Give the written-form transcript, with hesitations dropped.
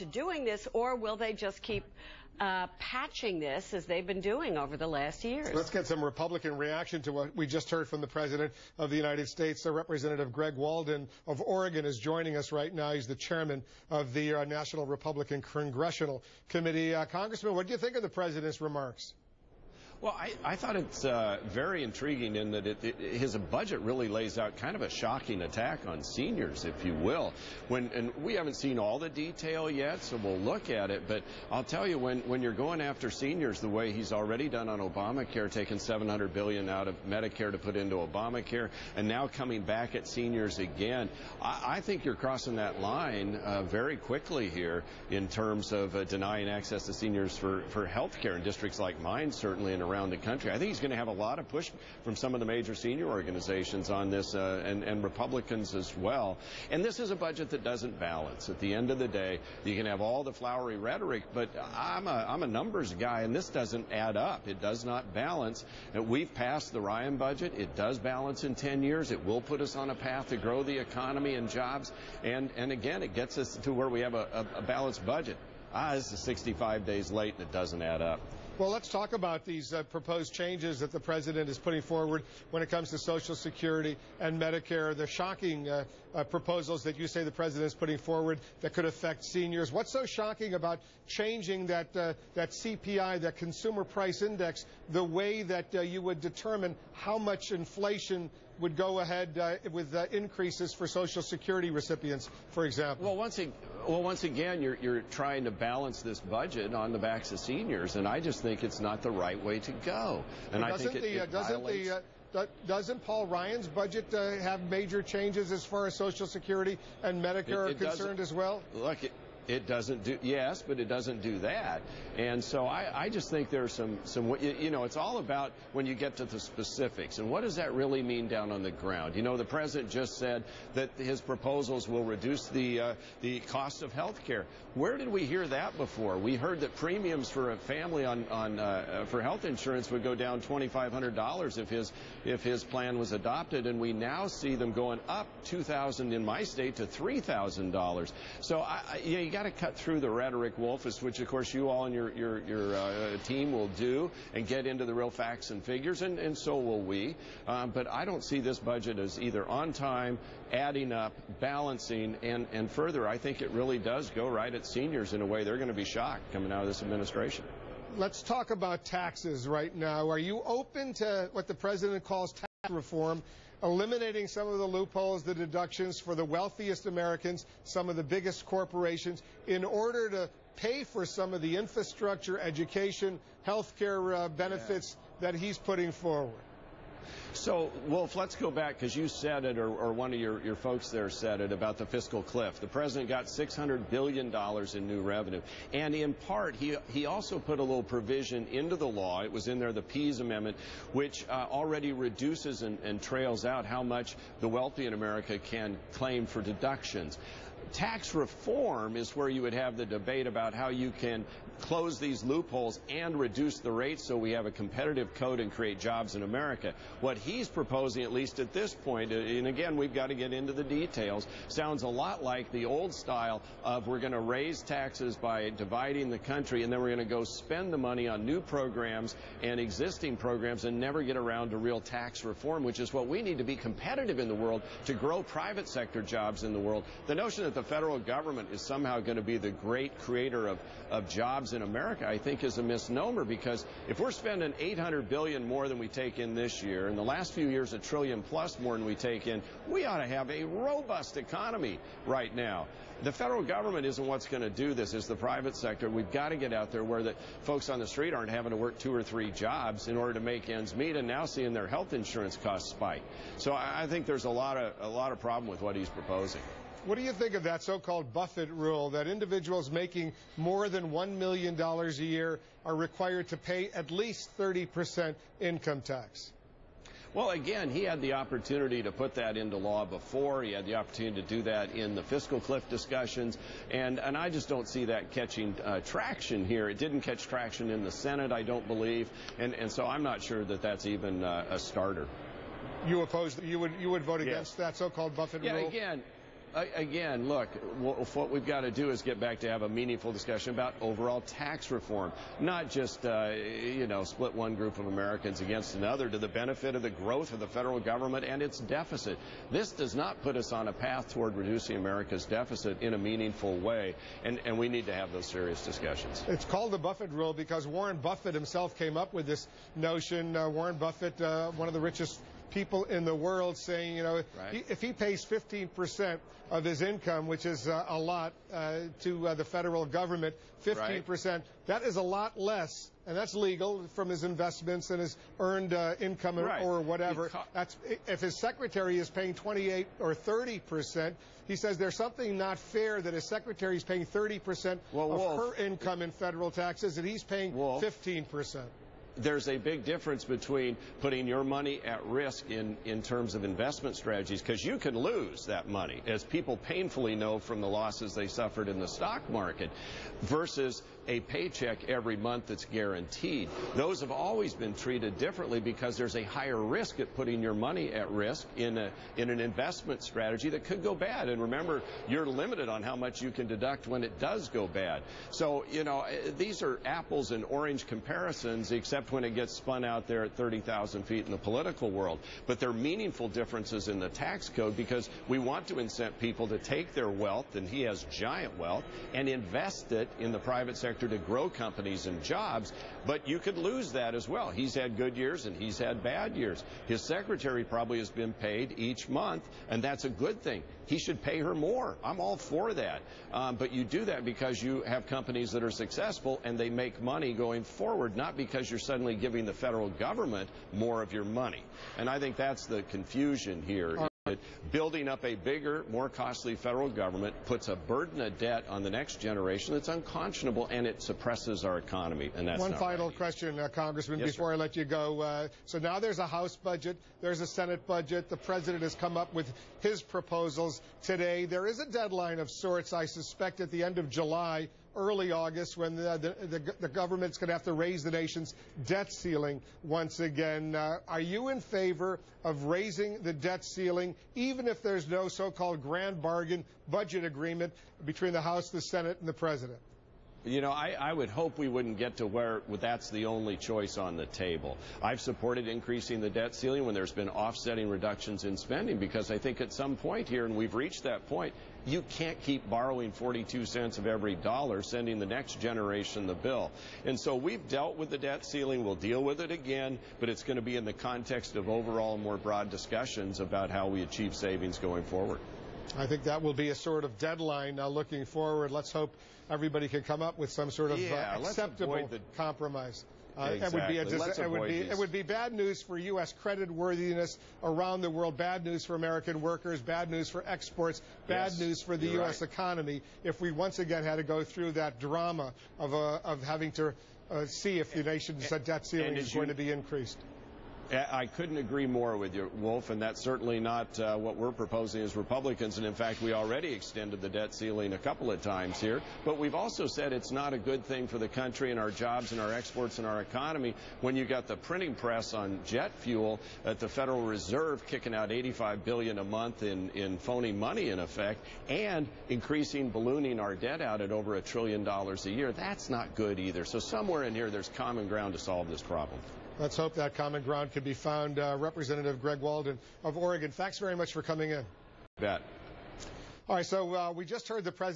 to doing this, or will they just keep patching this as they've been doing over the last years? Let's get some Republican reaction to what we just heard from the President of the United States. Representative Greg Walden of Oregon is joining us right now. He's the chairman of the National Republican Congressional Committee. Congressman, what do you think of the President's remarks? Well, I thought it's very intriguing in that his budget really lays out kind of a shocking attack on seniors, if you will. And we haven't seen all the detail yet, so we'll look at it. But I'll tell you, when you're going after seniors the way he's already done on Obamacare, taking $700 billion out of Medicare to put into Obamacare, and now coming back at seniors again, I think you're crossing that line very quickly here in terms of denying access to seniors for health care in districts like mine, certainly, and around the country. I think he's going to have a lot of push from some of the major senior organizations on this, and Republicans as well. And this is a budget that doesn't balance. At the end of the day, you can have all the flowery rhetoric, but I'm a numbers guy, and this doesn't add up. It does not balance. We've passed the Ryan budget. It does balance in 10 years. It will put us on a path to grow the economy and jobs. And again, it gets us to where we have a balanced budget. This is 65 days late, and it doesn't add up. Well, let's talk about these proposed changes that the President is putting forward when it comes to Social Security and Medicare, the shocking proposals that you say the President is putting forward that could affect seniors. What's so shocking about changing that CPI, that Consumer Price Index, the way that you would determine how much inflation would go ahead with increases for Social Security recipients, for example? Well, once again, you're trying to balance this budget on the backs of seniors, and I just think it's not the right way to go. And I think it violates... Doesn't Paul Ryan's budget have major changes as far as Social Security and Medicare are concerned as well? Look, it doesn't do, yes, but it doesn't do that. And so I just think there's some, you know, it's all about when you get to the specifics. And what does that really mean down on the ground? You know, the President just said that his proposals will reduce the cost of health care. Where did we hear that before? We heard that premiums for a family for health insurance would go down $2,500 if his plan was adopted, and we now see them going up $2,000 in my state to $3,000. So you got to cut through the rhetoric, Wolf, which of course you all and your team will do, and get into the real facts and figures, and so will we. But I don't see this budget as either on time, adding up, balancing, and further, I think it really does go right at seniors in a way they're going to be shocked coming out of this administration. Let's talk about taxes right now. Are you open to what the President calls tax reform, eliminating some of the loopholes, the deductions for the wealthiest Americans, some of the biggest corporations, in order to pay for some of the infrastructure, education, health care benefits that he's putting forward? So, Wolf, let's go back, because you said it, or one of your folks there said it, about the fiscal cliff. The President got $600 billion in new revenue. And in part, he also put a little provision into the law. It was in there, the Pease Amendment, which already reduces and trails out how much the wealthy in America can claim for deductions. Tax reform is where you would have the debate about how you can close these loopholes and reduce the rates so we have a competitive code and create jobs in America. What he's proposing, at least at this point, and again, we've got to get into the details, sounds a lot like the old style of we're going to raise taxes by dividing the country, and then we're going to go spend the money on new programs and existing programs and never get around to real tax reform, which is what we need to be competitive in the world to grow private sector jobs in the world. The notion that the federal government is somehow going to be the great creator of jobs in America, I think, is a misnomer, because if we're spending $800 billion more than we take in this year, and the last few years $1 trillion plus more than we take in, we ought to have a robust economy right now. The federal government isn't what's going to do this. It's the private sector. We've got to get out there where the folks on the street aren't having to work 2 or 3 jobs in order to make ends meet, and now seeing their health insurance costs spike. So I think there's a lot of problem with what he's proposing. What do you think of that so-called Buffett Rule, that individuals making more than $1 million a year are required to pay at least 30% income tax? Well, again, he had the opportunity to put that into law before. He had the opportunity to do that in the fiscal cliff discussions, and I just don't see that catching traction here. It didn't catch traction in the Senate, I don't believe, and so I'm not sure that that's even a starter. You oppose? You would vote against that so-called Buffett Rule? Yeah, again. Again, look, what we've got to do is get back to have a meaningful discussion about overall tax reform, not just, split one group of Americans against another to the benefit of the growth of the federal government and its deficit. This does not put us on a path toward reducing America's deficit in a meaningful way, and we need to have those serious discussions. It's called the Buffett Rule because Warren Buffett himself came up with this notion. Warren Buffett, one of the richest people in the world, saying, right. If he pays 15% of his income, which is a lot to the federal government, 15%, right. That is a lot less, and that's legal, from his investments and his earned income right. or whatever. That's if his secretary is paying 28 or 30%. He says there's something not fair that his secretary is paying 30% of her income in federal taxes, and he's paying 15%. There's a big difference between putting your money at risk in terms of investment strategies, because you can lose that money, as people painfully know from the losses they suffered in the stock market, versus a paycheck every month that's guaranteed. Those have always been treated differently because there's a higher risk at putting your money at risk in an investment strategy that could go bad. And remember, you're limited on how much you can deduct when it does go bad. So, these are apples and orange comparisons, except when it gets spun out there at 30,000 feet in the political world. But they're meaningful differences in the tax code, because we want to incent people to take their wealth, and he has giant wealth, and invest it in the private sector to grow companies and jobs. But you could lose that as well. He's had good years and he's had bad years. His secretary probably has been paid each month, and that's a good thing. He should pay her more. I'm all for that. But you do that because you have companies that are successful and they make money going forward, not because you're suddenly giving the federal government more of your money. And I think that's the confusion here. Building up a bigger, more costly federal government puts a burden of debt on the next generation that's unconscionable, and it suppresses our economy. And that's one final question, Congressman, yes, before I let you go. So now there's a House budget, there's a Senate budget. The president has come up with his proposals today. There is a deadline of sorts, I suspect, at the end of July, early August, when the government's going to have to raise the nation's debt ceiling once again. Are you in favor of raising the debt ceiling, even if there's no so-called grand bargain budget agreement between the House, the Senate, and the president? I would hope we wouldn't get to where that's the only choice on the table. I've supported increasing the debt ceiling when there's been offsetting reductions in spending, because I think at some point here, and we've reached that point, you can't keep borrowing 42 cents of every dollar, sending the next generation the bill. And so we've dealt with the debt ceiling. We'll deal with it again, but it's going to be in the context of overall more broad discussions about how we achieve savings going forward. I think that will be a sort of deadline looking forward. Let's hope everybody can come up with some sort of acceptable compromise. Exactly. It would be bad news for U.S. creditworthiness around the world, bad news for American workers, bad news for exports, bad news for the U.S. economy if we once again had to go through that drama of having to see if the nation's debt ceiling is going to be increased. I couldn't agree more with you, Wolf, and that's certainly not what we're proposing as Republicans. And in fact, we already extended the debt ceiling a couple of times here. But we've also said it's not a good thing for the country and our jobs and our exports and our economy when you got the printing press on jet fuel at the Federal Reserve kicking out $85 billion a month in phony money, in effect, and ballooning our debt out at over $1 trillion a year. That's not good either. So somewhere in here, there's common ground to solve this problem. Let's hope that common ground can be found. Representative Greg Walden of Oregon, thanks very much for coming in. Bet. All right, so we just heard the president.